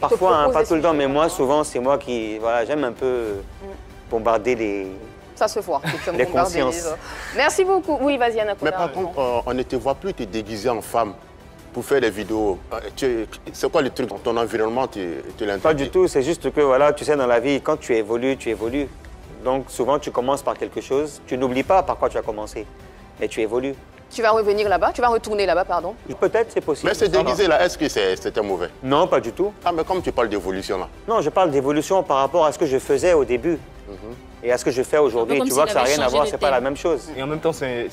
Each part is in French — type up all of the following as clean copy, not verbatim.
Parfois, hein, pas tout le temps, mais moi, souvent, c'est moi qui... Voilà, j'aime un peu bombarder les... Ça se voit, les consciences. Merci beaucoup. Oui, vas-y, Anna. Mais par contre, on ne te voit plus te déguiser en femme pour faire des vidéos. C'est quoi le truc dans ton environnement te l'interdit? Pas du tout, c'est juste que, voilà, tu sais, dans la vie, quand tu évolues, tu évolues. Donc, souvent, tu commences par quelque chose. Tu n'oublies pas par quoi tu as commencé, mais tu évolues. Tu vas revenir là-bas, tu vas retourner là-bas, pardon. Peut-être, c'est possible. Mais c'est déguisé là, est-ce que c'était mauvais? Non, pas du tout. Ah, mais comme tu parles d'évolution là. Non, je parle d'évolution par rapport à ce que je faisais au début. Et à ce que je fais aujourd'hui, tu vois que ça n'a rien à voir, c'est pas la même chose. Et en même temps, c'est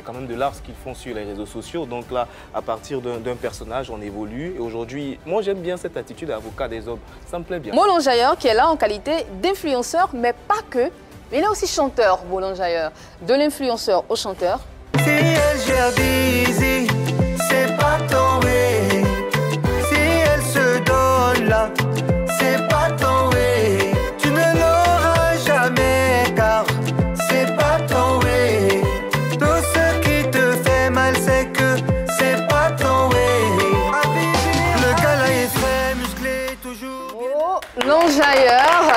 quand même de l'art ce qu'ils font sur les réseaux sociaux. Donc là, à partir d'un personnage, on évolue. Et aujourd'hui, moi j'aime bien cette attitude d'avocat des hommes. Ça me plaît bien. Molon Jailleur qui est là en qualité d'influenceur, mais pas que. Il est aussi chanteur, Molon Jailleur. De l'influenceur au chanteur. Si elle gère busy, c'est pas tombé. Si elle se donne là, c'est pas tombé. Tu ne l'auras jamais car c'est pas tombé. Tout ce qui te fait mal, c'est que c'est pas tombé. Le gars là est frais, musclé, toujours. Oh, Molon Jailleur.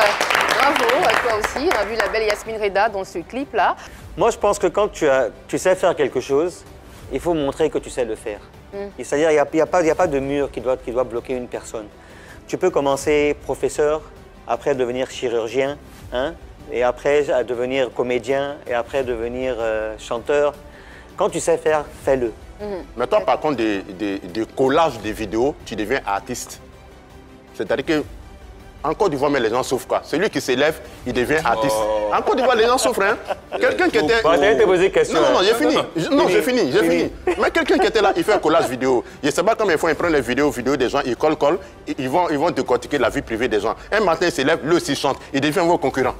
Bravo à toi aussi. On a vu la belle Yasmine Reda dans ce clip-là. Moi, je pense que quand tu sais faire quelque chose, il faut montrer que tu sais le faire. C'est-à-dire, il n'y a pas de mur qui doit bloquer une personne. Tu peux commencer professeur, après devenir chirurgien, hein, et après devenir comédien, et après devenir chanteur. Quand tu sais faire, fais-le. Mais toi, par contre, des collages de vidéos, tu deviens artiste. C'est-à-dire que en Côte d'Ivoire, mais les gens souffrent quoi. Celui qui s'élève, il devient artiste. En Côte d'Ivoire, les gens souffrent. Hein. Quelqu'un qui était... T'allais te poser question. Non, j'ai fini. Non, j'ai fini. Mais quelqu'un qui était là, il fait un collage vidéo. Je ne sais pas combien de fois ils prennent les vidéos des gens, ils collent, ils vont décortiquer la vie privée des gens. Un matin, il s'élève, lui aussi chante, il devient vos concurrents.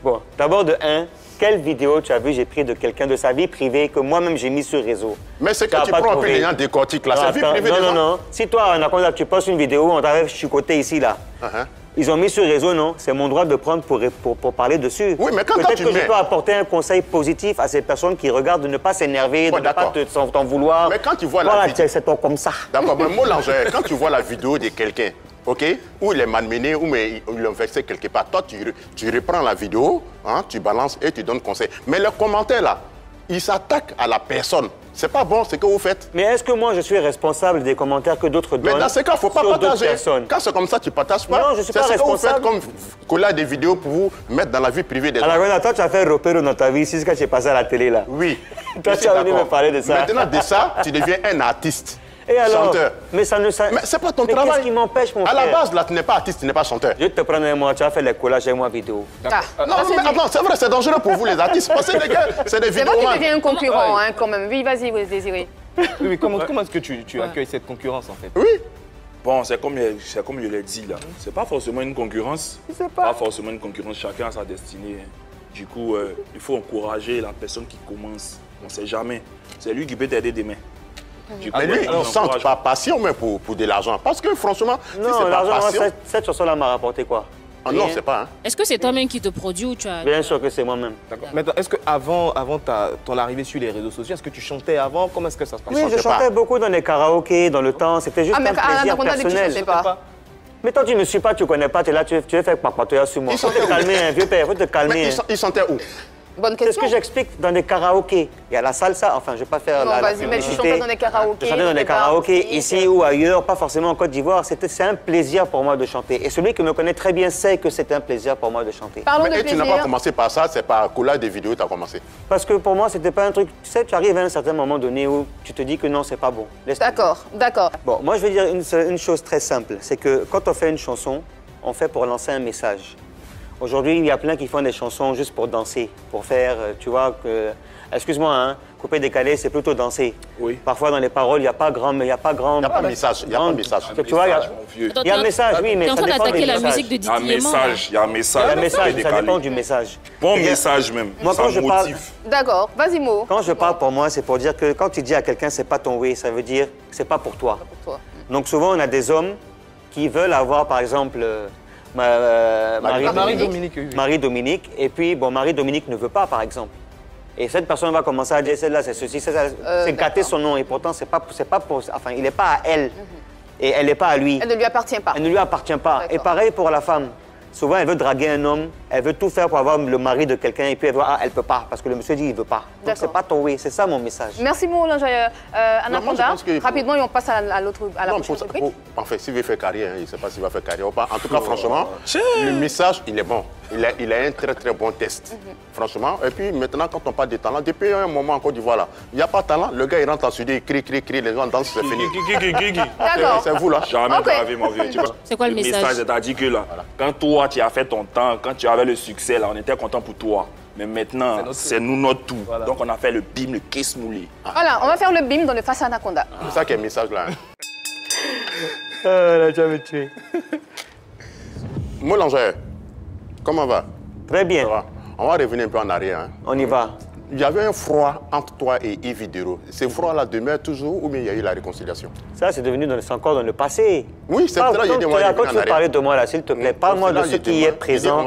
Bon, d'abord de un, quelle vidéo tu as vu, j'ai pris de quelqu'un de sa vie privée que moi-même j'ai mis sur le réseau? Mais c'est que tu prends un peu les gens décortiquent là, c'est la vie privée des gens. Non. Si toi, Anaconda, tu postes une vidéo, on t'arrive chicoté ici, là. Ils ont mis sur le réseau, non? C'est mon droit de prendre pour parler dessus. Oui, mais quand peut-être tu que je peux apporter un conseil positif à ces personnes qui regardent de ne pas s'énerver, de ne pas t'en vouloir. Mais quand tu vois la vidéo... c'est toi comme ça. D'accord, mais moi, quand tu vois la vidéo de quelqu'un, OK, où il est malmené, ou ils l'ont vexé quelque part, toi, tu reprends la vidéo, hein, tu balances et tu donnes conseil. Mais le commentaire, là, il s'attaque à la personne. C'est pas bon ce que vous faites. Mais est-ce que moi, je suis responsable des commentaires que d'autres donnent? Mais dans ce cas, il ne faut pas partager. Quand c'est comme ça, tu ne partages pas. Non, je ne suis pas responsable. C'est ce que vous faites comme coller des vidéos pour vous mettre dans la vie privée des gens. Alors, toi, tu as fait repérer dans ta vie, c'est ce que tu es passé à la télé, là. Oui. Toi, tu as venu me parler de ça. Maintenant, de ça, tu deviens un artiste. Et alors, chanteur. Mais ça ne... Mais c'est pas ton travail. Qu'est-ce qui m'empêche, mon frère? À la base, là, tu n'es pas artiste, tu n'es pas chanteur. Je vais te prendre un mois, tu as fait les collages avec moi vidéo. Non, mais attends, c'est vrai, c'est dangereux pour vous, les artistes. Parce que les gars, c'est des vidéos. C'est vrai qu'il devient un concurrent, hein, quand même. Oui, vas-y, vous désirez. Oui, mais comment est-ce que tu accueilles cette concurrence, en fait? Oui. Bon, c'est comme je l'ai dit là. C'est pas forcément une concurrence. C'est pas forcément une concurrence. Chacun a sa destinée. Du coup, il faut encourager la personne qui commence. On ne sait jamais. C'est lui qui peut t'aider demain. Mais lui, il ne sent pas passion, mais pour de l'argent. Parce que franchement, non, si c'est pas passion... Cette chanson-là m'a rapporté quoi? Ah non, c'est pas. Hein. Est-ce que c'est toi-même qui te produis ou tu as... Bien sûr que c'est moi-même. D'accord. Maintenant, est-ce qu'avant ton arrivée sur les réseaux sociaux, est-ce que tu chantais avant? Comment est-ce que ça se passe? Oui, je chantais beaucoup dans les karaokés, dans le temps. C'était juste un plaisir personnel. Mais toi, tu ne suis pas, tu ne connais pas, tu es là, tu veux faire papatoya sur moi. Il faut te calmer, vieux père, il faut te calmer. Il chantait où? Bonne question. C'est ce que j'explique dans des karaokés. Il y a la salsa, enfin, je ne vais pas faire la vas-y, mais tu chantais dans des karaokés. Je chantais dans des karaokés, ici ou ailleurs, pas forcément en Côte d'Ivoire. C'est un plaisir pour moi de chanter. Et celui qui me connaît très bien sait que c'est un plaisir pour moi de chanter. Parlons de plaisir. plaisir. Tu n'as pas commencé par ça, c'est par collage des vidéos que tu as commencé. Parce que pour moi, c'était pas un truc... Tu sais, tu arrives à un certain moment donné où tu te dis que non, c'est pas bon. D'accord. Bon, moi, je vais dire une chose très simple. C'est que quand on fait une chanson, on fait pour lancer un message. Aujourd'hui, il y a plein qui font des chansons juste pour danser, pour faire, tu vois, que... Excuse-moi, hein, couper décalé, c'est plutôt danser. Oui. Parfois, dans les paroles, il n'y a pas grand... Il n'y a pas de message, il n'y a pas de message. Tu vois, il y a un message, oui, mais ça dépend. T'es en train d'attaquer la musique de Didier. Il y a un message, il y a un message. Il y a un message, ça dépend du message. Bon message même, moi, ça motive. D'accord, vas-y, Mo. Quand je parle pour moi, c'est pour dire que quand tu dis à quelqu'un, c'est pas ton oui, ça veut dire que c'est pas pour toi. Donc souvent, on a des hommes qui veulent avoir, par exemple... Marie-Dominique. Et puis, bon, Marie-Dominique ne veut pas, par exemple. Et cette personne va commencer à dire, celle-là, c'est ceci, c'est gâter son nom. Et pourtant, c'est pas pour... Enfin, il n'est pas à elle. et elle n'est pas à lui. Elle ne lui appartient pas. Elle ne lui appartient pas. Et pareil pour la femme. Souvent, elle veut draguer un homme, elle veut tout faire pour avoir le mari de quelqu'un et puis elle voit, ah, elle peut pas, parce que le monsieur dit, il veut pas. Donc, c'est pas ton oui, c'est ça mon message. Merci, Moulin Jailleur. Anaconda, rapidement, et on passe à la prochaine rubrique. En fait, s'il veut faire carrière, il ne sait pas s'il va faire carrière ou pas. En tout cas, franchement, le message, il est bon. Il a un très, très bon test. Franchement. Et puis, maintenant, quand on parle de talent, depuis un moment en Côte d'Ivoire, là, il n'y a pas de talent. Le gars, il rentre en studio, il crie, les gens dansent, c'est fini. D'accord. C'est vous, là. Jamais de la vie, mon vieux. C'est quoi le message? C'est-à-dire que là, quand toi, tu as fait ton temps, quand tu avais le succès, là, on était content pour toi. Mais maintenant, c'est nous notre tout. Voilà. Donc, on a fait le bim, le caisse moulé. Voilà, on va faire le bim dans le face à Anaconda. C'est ça qui est le message, là. Elle a déjà me tué. Moulin Jailleur, comment va? Très bien. On va revenir un peu en arrière. Hein. On y va. Il y avait un froid entre toi et Yves Dero. Ce froid-là demeure toujours ou bien il y a eu la réconciliation? Ça, c'est devenu encore dans le passé. Oui, c'est pour ça que j'ai dit, on va revenir en arrière. Quand tu veux parler de moi, là, s'il te plaît, parle-moi de ce qui est présent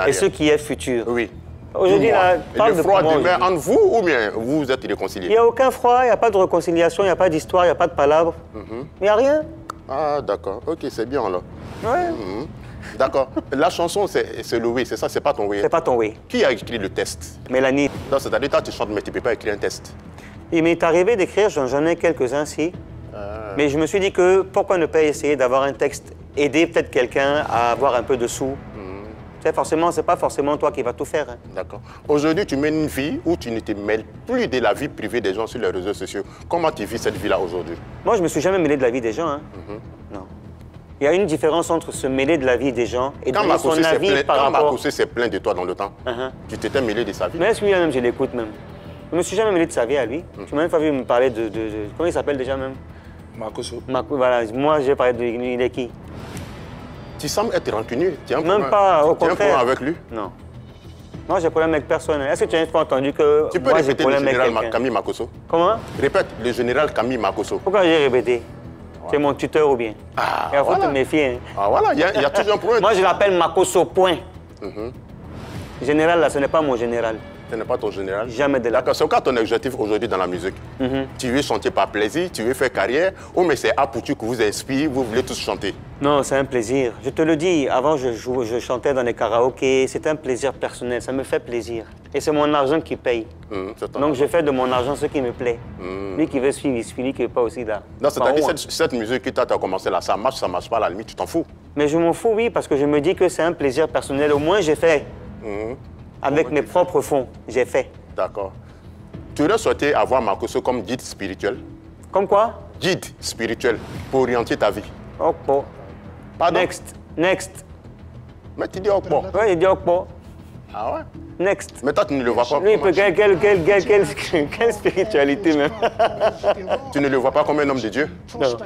et ce qui est futur. Oui. Aujourd'hui, là, parle le froid demeure entre vous ou bien vous êtes réconciliés? Il n'y a aucun froid, il n'y a pas de réconciliation, il n'y a pas d'histoire, il n'y a pas de palabres. Il n'y a rien. Ah, d'accord. Ok, c'est bien, là. Ouais. D'accord. La chanson, c'est le oui, c'est ça, c'est pas ton oui. C'est pas ton oui. Qui a écrit le test? Mélanie. Donc, c'est-à-dire, toi, tu chantes, mais tu ne peux pas écrire un test. Il m'est arrivé d'écrire, j'en ai quelques-uns, si. Mais je me suis dit que pourquoi ne pas essayer d'avoir un texte, aider peut-être quelqu'un à avoir un peu de sous. C'est pas forcément toi qui vas tout faire. Hein. D'accord. Aujourd'hui, tu mènes une vie où tu ne te mêles plus de la vie privée des gens sur les réseaux sociaux. Comment tu vis cette vie-là aujourd'hui? Moi, je me suis jamais mêlé de la vie des gens. Hein. Non. Il y a une différence entre se mêler de la vie des gens et donner son avis par rapport... Quand Makosé s'est plaint de toi dans le temps, tu t'étais mêlé de sa vie? Mais celui-là même, je l'écoute même. Je ne me suis jamais mêlé de sa vie à lui. Tu m'as même pas vu me parler de... Comment il s'appelle déjà même? Makoso. Voilà, moi, j'ai parlé de... Il est qui? Tu sembles être rancunier. Même pas, au contraire. Tu as un problème avec lui? Non. Moi, j'ai problème avec personne. Est-ce que tu as une fois entendu que tu peux moi, j'ai répéter problème le général avec quelqu'un? Camille Makoso? Comment? Répète, le général Camille Makoso. Pourquoi j'ai répété? C'est mon tuteur ou bien? Ah, il faut te méfier. Hein. Ah voilà, il y a toujours un problème. Moi, je l'appelle Makoso, point. Général, là, ce n'est pas mon général. Ce n'est pas ton général? Jamais de là. D'accord, c'est quoi ton objectif aujourd'hui dans la musique? Tu veux chanter par plaisir, tu veux faire carrière, ou mais c'est Apoutu que vous inspire, vous voulez tous chanter? Non, c'est un plaisir. Je te le dis, avant je chantais dans les karaokés, c'est un plaisir personnel, ça me fait plaisir. Et c'est mon argent qui paye. Donc je fais de mon argent ce qui me plaît. Lui qui veut suivre, il suit, lui qui ne veut pas aussi là. Non, c'est-à-dire cette musique que tu as commencé là, ça marche pas, à la limite, tu t'en fous? Mais je m'en fous, oui, parce que je me dis que c'est un plaisir personnel. Au moins j'ai fait. Avec mes propres fonds, j'ai fait. D'accord. Tu aurais souhaité avoir Makoso comme guide spirituel? Comme quoi? Guide spirituel, pour orienter ta vie. Okpo. Pardon? Next. Mais tu dis Okpo? Oui, il dit Okpo. Ah ouais? Next. Mais toi, tu ne le vois pas. Oui, quelle spiritualité même. Tu ne le vois pas comme un homme de Dieu? Non.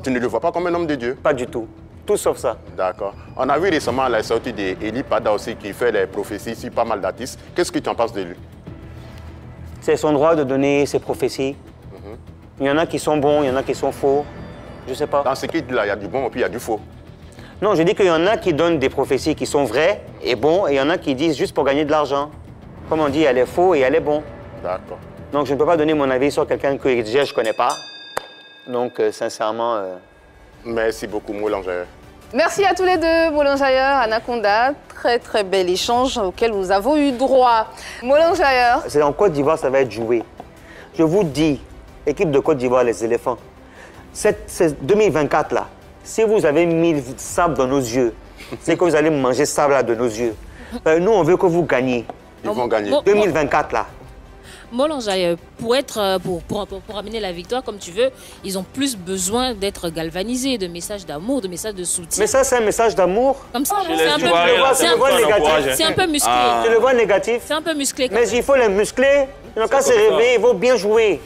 Tu ne le vois pas comme un homme de Dieu? Pas du tout. Tout sauf ça. D'accord. On a vu récemment la sortie d'Eli Pada aussi qui fait les prophéties sur pas mal d'artistes. Qu'est-ce que tu en penses de lui? C'est son droit de donner ses prophéties. Il y en a qui sont bons, il y en a qui sont faux. Je ne sais pas. Dans ce qu'il dit là, il y a du bon et puis il y a du faux. Non, je dis qu'il y en a qui donnent des prophéties qui sont vraies et bons, et il y en a qui disent juste pour gagner de l'argent. Comme on dit, elle est faux et elle est bon. D'accord. Donc je ne peux pas donner mon avis sur quelqu'un que déjà je ne connais pas. Donc sincèrement... Merci beaucoup, Moulin Jailleur. Merci à tous les deux, Moulin Jailleur, Anaconda. Très, très bel échange auquel nous avons eu droit. Moulin Jailleur. C'est en Côte d'Ivoire, ça va être joué. Je vous dis, équipe de Côte d'Ivoire, les éléphants, c'est 2024 là, si vous avez mis sable dans nos yeux, c'est que vous allez manger sable là de nos yeux. Nous, on veut que vous gagnez. Ils vont gagner. 2024 là. Moulin Jailleur, pour amener la victoire comme tu veux, ils ont plus besoin d'être galvanisés, de messages d'amour, de messages de soutien. Mais ça, c'est un message d'amour? Comme ça, c'est un peu négatif. C'est un peu musclé. Tu le vois négatif? C'est un peu musclé. Mais il faut les muscler. Ils n'ont qu'à se réveiller, ils vont bien jouer.